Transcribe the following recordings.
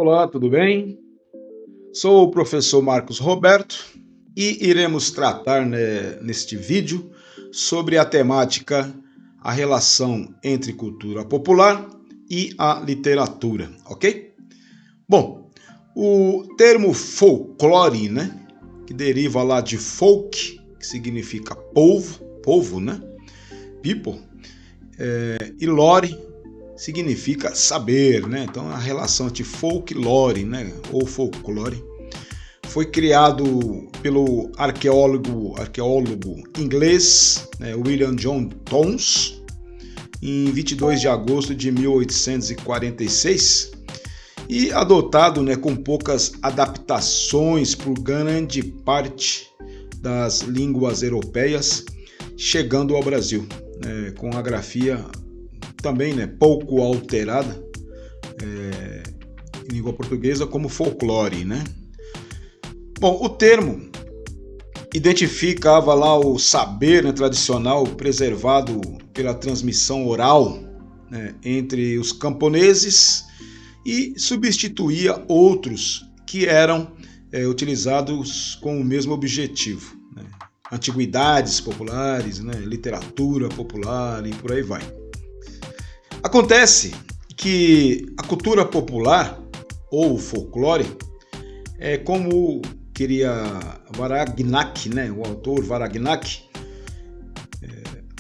Olá, tudo bem? Sou o professor Marcos Roberto e iremos tratar, neste vídeo sobre a temática, a relação entre cultura popular e a literatura, ok? Bom, o termo folclore, que deriva lá de folk, que significa povo, people, e lore significa saber, Então a relação entre folklore, ou folclore, foi criado pelo arqueólogo inglês, William John Townes, em 22 de agosto de 1846, e adotado, com poucas adaptações por grande parte das línguas europeias, chegando ao Brasil, com a grafia também pouco alterada em língua portuguesa como folclore, Bom, o termo identificava lá o saber tradicional preservado pela transmissão oral, entre os camponeses, e substituía outros que eram utilizados com o mesmo objetivo, antiguidades populares, literatura popular e por aí vai. Acontece que a cultura popular, ou folclore, é como queria Varagnac, o autor Varagnac,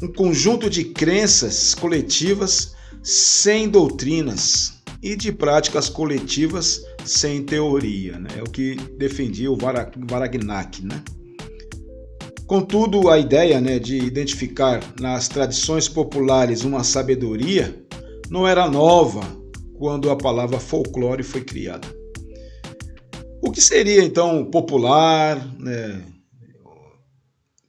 um conjunto de crenças coletivas sem doutrinas e de práticas coletivas sem teoria, é o que defendia o Varagnac, Contudo, a ideia, de identificar nas tradições populares uma sabedoria não era nova quando a palavra folclore foi criada. O que seria então popular?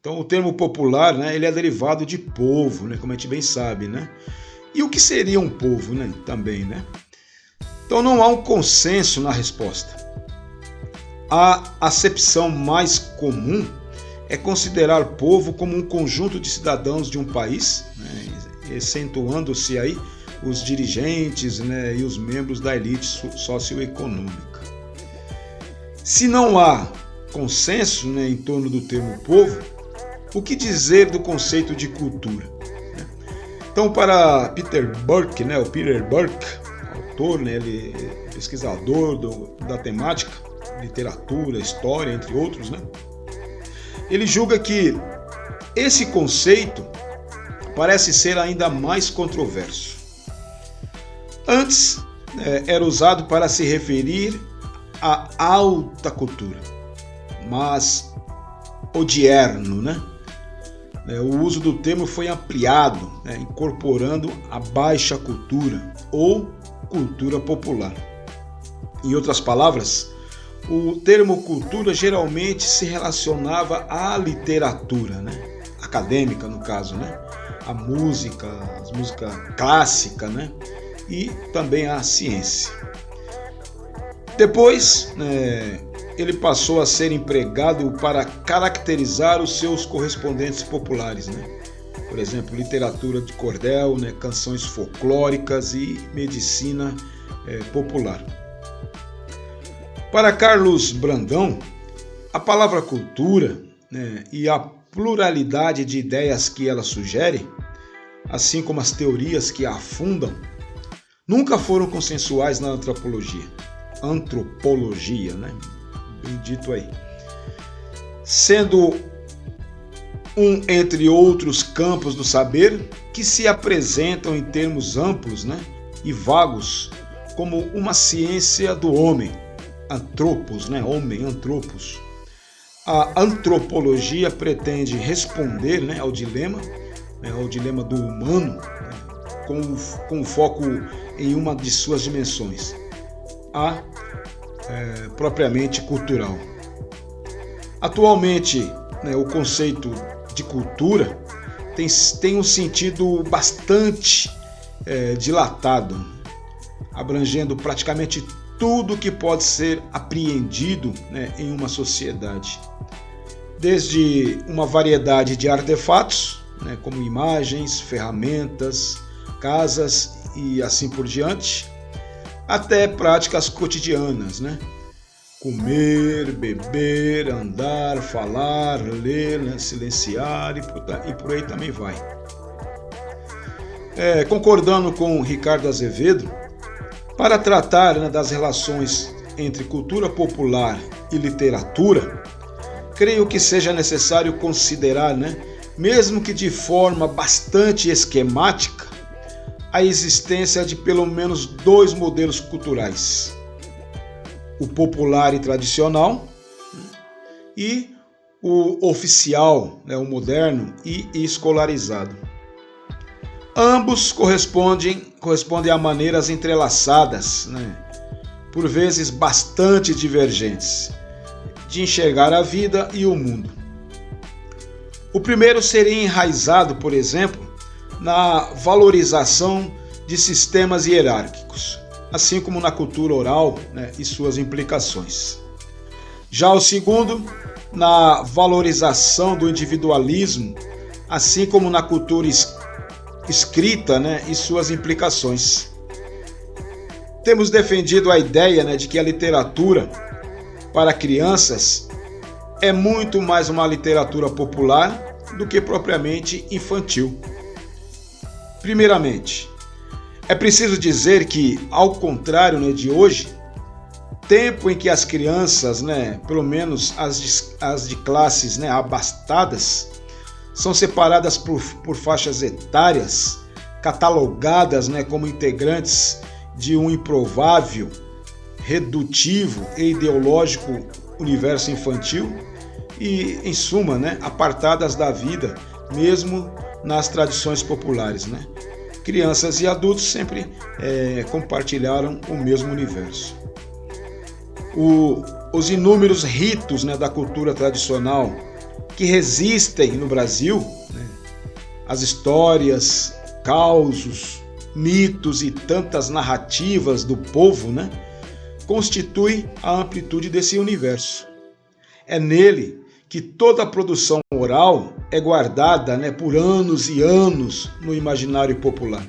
Então o termo popular, ele é derivado de povo, como a gente bem sabe, E o que seria um povo, também, Então não há um consenso na resposta. A acepção mais comum é considerar povo como um conjunto de cidadãos de um país, acentuando-se aí os dirigentes, e os membros da elite socioeconômica. Se não há consenso, em torno do termo povo, o que dizer do conceito de cultura? Então, para Peter Burke, autor, ele é pesquisador da temática, literatura, história, entre outros, ele julga que esse conceito parece ser ainda mais controverso. Antes, era usado para se referir à alta cultura, mas odierno, o uso do termo foi ampliado, incorporando a baixa cultura ou cultura popular. Em outras palavras, o termo cultura geralmente se relacionava à literatura, acadêmica no caso, a música clássica, e também à ciência. Depois, ele passou a ser empregado para caracterizar os seus correspondentes populares, Por exemplo, literatura de cordel, canções folclóricas e medicina popular. Para Carlos Brandão, a palavra cultura, e a pluralidade de ideias que ela sugere, assim como as teorias que a afundam, nunca foram consensuais na antropologia, bem dito aí. Sendo um entre outros campos do saber que se apresentam em termos amplos, e vagos, como uma ciência do homem, anthropos, homem, anthropos. A antropologia pretende responder, ao dilema do humano, com foco em uma de suas dimensões, a propriamente cultural. Atualmente, o conceito de cultura tem um sentido bastante dilatado, abrangendo praticamente tudo que pode ser apreendido, em uma sociedade. Desde uma variedade de artefatos, como imagens, ferramentas, casas e assim por diante, até práticas cotidianas, né? Comer, beber, andar, falar, ler, né? Silenciar e por aí também vai. Concordando com Ricardo Azevedo, para tratar, né, das relações entre cultura popular e literatura, creio que seja necessário considerar, né, mesmo que de forma bastante esquemática, a existência de pelo menos 2 modelos culturais: o popular e tradicional e o oficial, né, o moderno e escolarizado. Ambos correspondem a maneiras entrelaçadas, né, por vezes bastante divergentes, de enxergar a vida e o mundo. O primeiro seria enraizado, por exemplo, na valorização de sistemas hierárquicos, assim como na cultura oral, né, e suas implicações. Já o segundo, na valorização do individualismo, assim como na cultura escrita, né, e suas implicações. Temos defendido a ideia, né, de que a literatura para crianças é muito mais uma literatura popular do que propriamente infantil. Primeiramente, é preciso dizer que, ao contrário, né, de hoje, tempo em que as crianças, né, pelo menos as de classes, né, abastadas, são separadas por faixas etárias, catalogadas, né, como integrantes de um improvável, redutivo e ideológico universo infantil e, em suma, né, apartadas da vida, mesmo nas tradições populares, né? Crianças e adultos sempre compartilharam o mesmo universo. Os inúmeros ritos, né, da cultura tradicional que resistem no Brasil, né, as histórias, causos, mitos e tantas narrativas do povo, né, constitui a amplitude desse universo. É nele que toda a produção oral é guardada, né, por anos e anos no imaginário popular.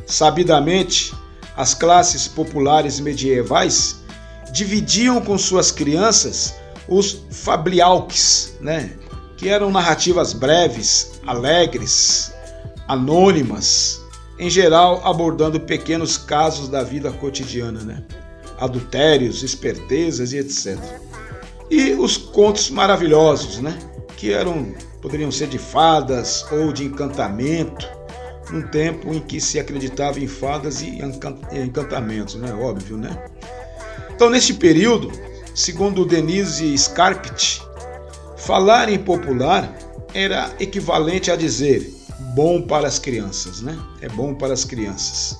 Sabidamente, as classes populares medievais dividiam com suas crianças os fabliauques, né, que eram narrativas breves, alegres, anônimas, em geral abordando pequenos casos da vida cotidiana, né, adultérios, espertezas e etc. E os contos maravilhosos, né, que poderiam ser de fadas ou de encantamento, num tempo em que se acreditava em fadas e encantamentos, né, óbvio, né? Então, neste período, segundo Denise Scarpit, falar em popular era equivalente a dizer bom para as crianças, né? É bom para as crianças.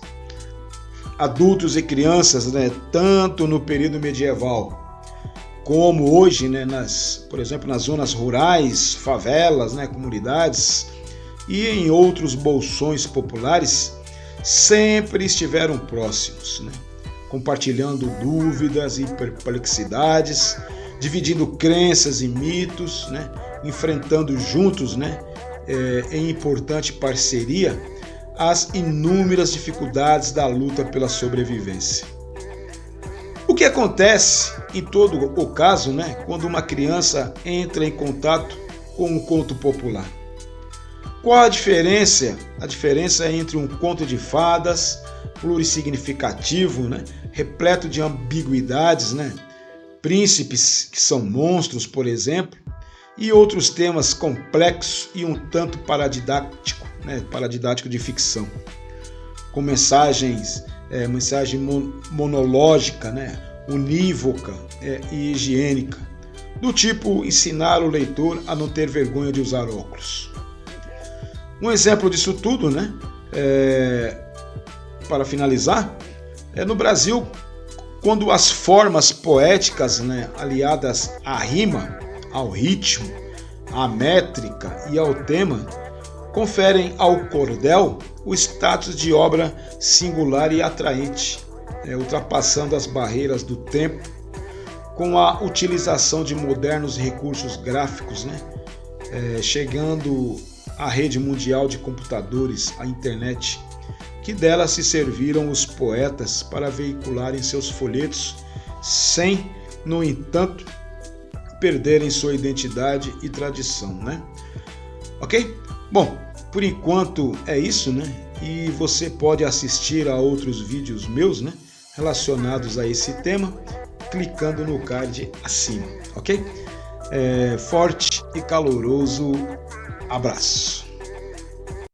Adultos e crianças, né, tanto no período medieval como hoje, né, por exemplo, nas zonas rurais, favelas, né, comunidades e em outros bolsões populares, sempre estiveram próximos, né, compartilhando dúvidas e perplexidades, dividindo crenças e mitos, né, enfrentando juntos, né, em importante parceria, as inúmeras dificuldades da luta pela sobrevivência. O que acontece em todo o caso, né, quando uma criança entra em contato com um conto popular? Qual a diferença? A diferença entre um conto de fadas, plurissignificativo, né, repleto de ambiguidades, né, príncipes que são monstros, por exemplo, e outros temas complexos e um tanto paradidático, né, paradidático de ficção, com mensagem monológica, né, unívoca e higiênica, do tipo ensinar o leitor a não ter vergonha de usar óculos. Um exemplo disso tudo, né, para finalizar, no Brasil, quando as formas poéticas, né, aliadas à rima, ao ritmo, à métrica e ao tema, conferem ao cordel o status de obra singular e atraente, ultrapassando as barreiras do tempo com a utilização de modernos recursos gráficos, né, chegando à rede mundial de computadores, a internet, que dela se serviram os poetas para veicularem seus folhetos, sem, no entanto, perderem sua identidade e tradição, né? Ok? Bom, por enquanto é isso, né? E você pode assistir a outros vídeos meus, né, relacionados a esse tema, clicando no card acima, ok? Forte e caloroso abraço.